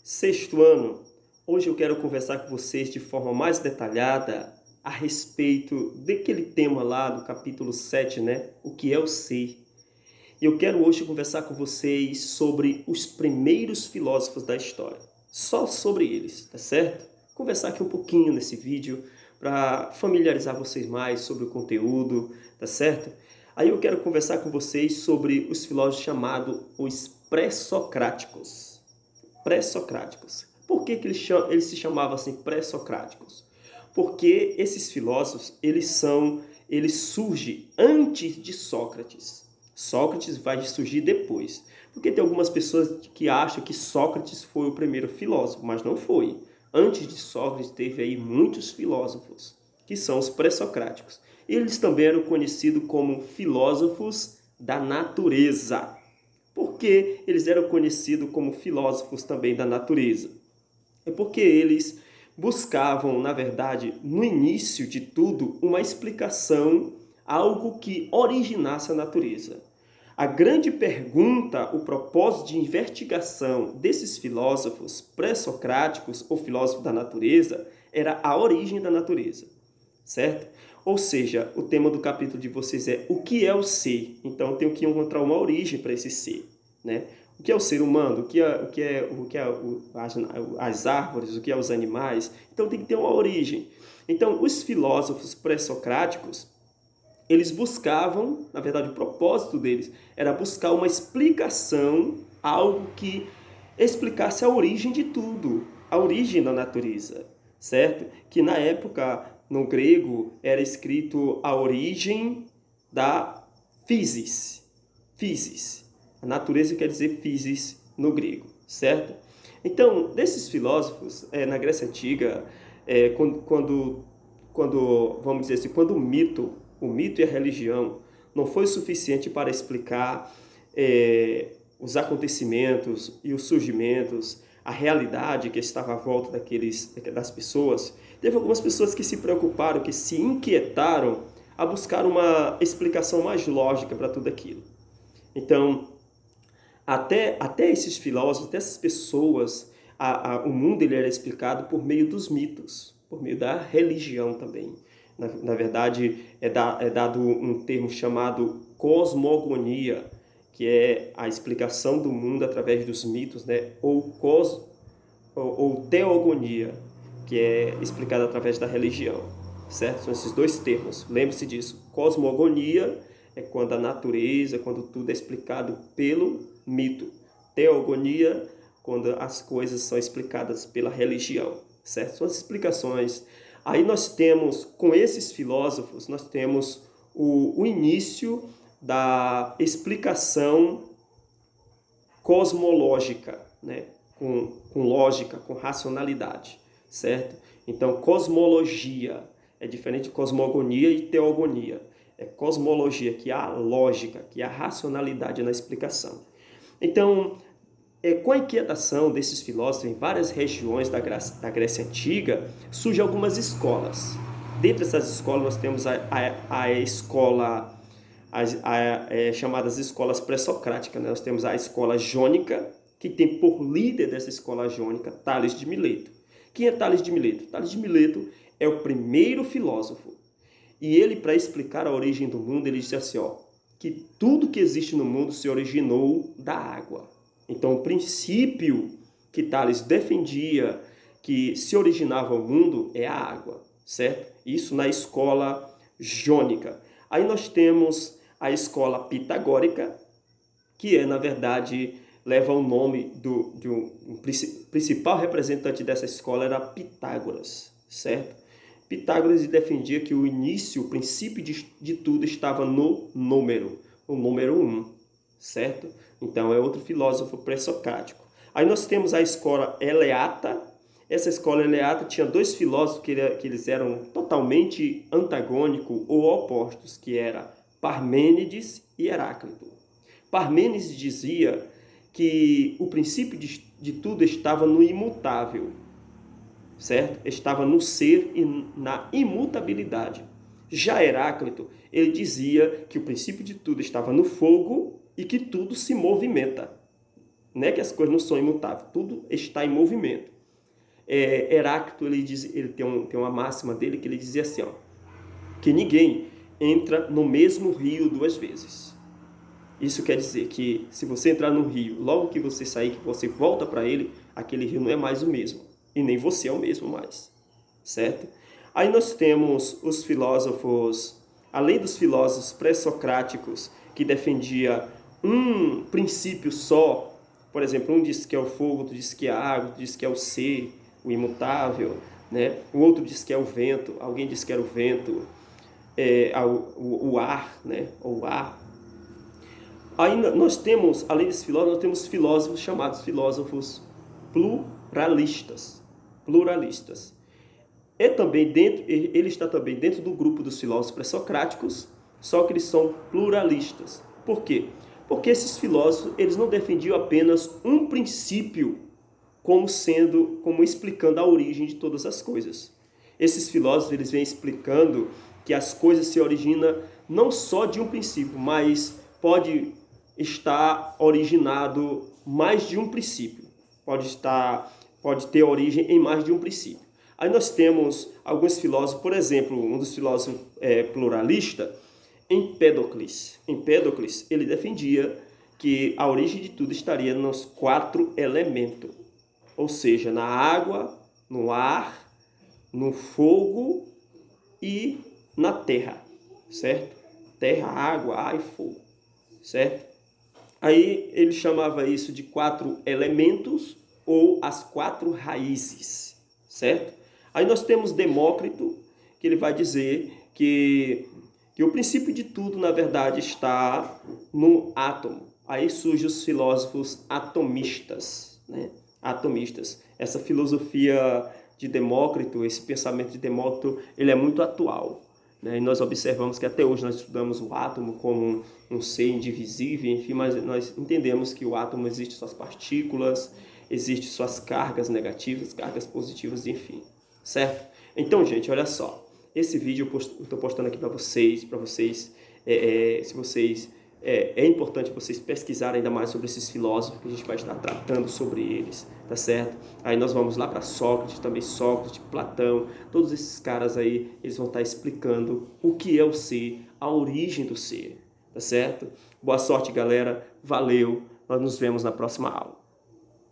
Sexto ano. Hoje eu quero conversar com vocês de forma mais detalhada a respeito daquele tema lá do capítulo 7, né? O que é o ser. E eu quero hoje conversar com vocês sobre os primeiros filósofos da história. Só sobre eles, tá certo? Conversar aqui um pouquinho nesse vídeo para familiarizar vocês mais sobre o conteúdo, tá certo? Aí eu quero conversar com vocês sobre os filósofos chamados os pré-socráticos. Pré-socráticos. Por que eles se chamavam assim pré-socráticos? Porque esses filósofos, eles surgem antes de Sócrates. Sócrates vai surgir depois. Porque tem algumas pessoas que acham que Sócrates foi o primeiro filósofo, mas não foi. Antes de Sócrates teve aí muitos filósofos, que são os pré-socráticos. Eles também eram conhecidos como filósofos da natureza. Por que eles eram conhecidos como filósofos também da natureza? É porque eles buscavam, na verdade, no início de tudo, uma explicação, algo que originasse a natureza. A grande pergunta, o propósito de investigação desses filósofos pré-socráticos ou filósofos da natureza, era a origem da natureza, certo? Ou seja, o tema do capítulo de vocês é o que é o ser. Então eu tenho que encontrar uma origem para esse ser, né? O que é o ser humano? As árvores? O que é os animais? Então tem que ter uma origem. Então os filósofos pré-socráticos, eles buscavam, na verdade o propósito deles era buscar uma explicação, algo que explicasse a origem de tudo, a origem da natureza, certo? Que na época, no grego, era escrito a origem da physis. Physis. A natureza quer dizer physis no grego, certo? Então, desses filósofos, na Grécia Antiga, vamos dizer assim, quando o mito e a religião não foi suficiente para explicar os acontecimentos e os surgimentos, a realidade que estava à volta das pessoas, teve algumas pessoas que se preocuparam, que se inquietaram a buscar uma explicação mais lógica para tudo aquilo. Então, até esses filósofos, até essas pessoas, o mundo ele era explicado por meio dos mitos, por meio da religião também. Na verdade, é dado um termo chamado cosmogonia, que é a explicação do mundo através dos mitos, né? ou teogonia, que é explicada através da religião, certo? São esses dois termos, lembre-se disso. Cosmogonia é quando a natureza, quando tudo é explicado pelo mito. Teogonia, quando as coisas são explicadas pela religião, certo? São as explicações. Aí nós temos, com esses filósofos, nós temos o início da explicação cosmológica, né? Com lógica, com racionalidade, certo? Então, cosmologia é diferente de cosmogonia e teogonia. É cosmologia, que há lógica, que há racionalidade na explicação. Então, com a inquietação desses filósofos em várias regiões da Grécia Antiga, surgem algumas escolas. Dentre essas escolas, nós temos a escola, chamadas escolas pré-socráticas, né? Nós temos a escola jônica, que tem por líder dessa escola jônica Tales de Mileto. Quem é Tales de Mileto? Tales de Mileto é o primeiro filósofo. E ele, para explicar a origem do mundo, ele disse assim, que tudo que existe no mundo se originou da água. Então, o princípio que Tales defendia que se originava o mundo é a água, certo? Isso na escola jônica. Aí nós temos a escola pitagórica, que na verdade, leva o nome de um principal representante dessa escola, era Pitágoras, certo? Pitágoras defendia que o início, o princípio de tudo estava no número, o número 1, certo? Então é outro filósofo pré-socrático. Aí nós temos a escola eleata. Essa escola eleata tinha dois filósofos que eles eram totalmente antagônicos ou opostos, que era Parmênides e Heráclito. Parmênides dizia que o princípio de tudo estava no imutável, certo? Estava no ser e na imutabilidade. Já Heráclito, ele dizia que o princípio de tudo estava no fogo e que tudo se movimenta. Não é que as coisas não são imutáveis, tudo está em movimento. Heráclito, ele tem uma máxima dele que ele dizia assim, ó, que ninguém entra no mesmo rio duas vezes. Isso quer dizer que se você entrar no rio, logo que você sair, que você volta para ele, aquele rio não é mais o mesmo. E nem você é o mesmo mais. Certo? Aí nós temos os filósofos, além dos filósofos pré-socráticos, que defendia um princípio só. Por exemplo, um diz que é o fogo, outro diz que é a água, outro diz que é o ser, o imutável. Né? O outro diz que é o vento, alguém diz que era o vento, o ar, né? Ou o ar. Aí nós temos, além desses filósofos, nós temos filósofos chamados filósofos pluralistas. Pluralistas. Ele está também dentro do grupo dos filósofos pré-socráticos, só que eles são pluralistas. Por quê? Porque esses filósofos, eles não defendiam apenas um princípio como explicando a origem de todas as coisas. Esses filósofos, eles vêm explicando que as coisas se originam não só de um princípio, mas pode estar originado mais de um princípio. Pode ter origem em mais de um princípio. Aí nós temos alguns filósofos, por exemplo, um dos filósofos pluralista, Empédocles. Empédocles, ele defendia que a origem de tudo estaria nos 4 elementos, ou seja, na água, no ar, no fogo e na terra, certo? Terra, água, ar e fogo, certo? Aí ele chamava isso de 4 elementos ou as 4 raízes, certo? Aí nós temos Demócrito, que ele vai dizer que o princípio de tudo, na verdade, está no átomo. Aí surgem os filósofos atomistas, né? Atomistas. Essa filosofia de Demócrito, esse pensamento de Demócrito, ele é muito atual. Né? E nós observamos que até hoje nós estudamos o átomo como um ser indivisível, enfim, mas nós entendemos que o átomo existe suas partículas, existe suas cargas negativas, cargas positivas, enfim. Certo? Então, gente, olha só. Esse vídeo eu estou postando aqui para vocês, se vocês é importante vocês pesquisarem ainda mais sobre esses filósofos, que a gente vai estar tratando sobre eles, tá certo? Aí nós vamos lá para Sócrates, Platão, todos esses caras aí, eles vão estar explicando o que é o ser, a origem do ser, tá certo? Boa sorte, galera, valeu, nós nos vemos na próxima aula.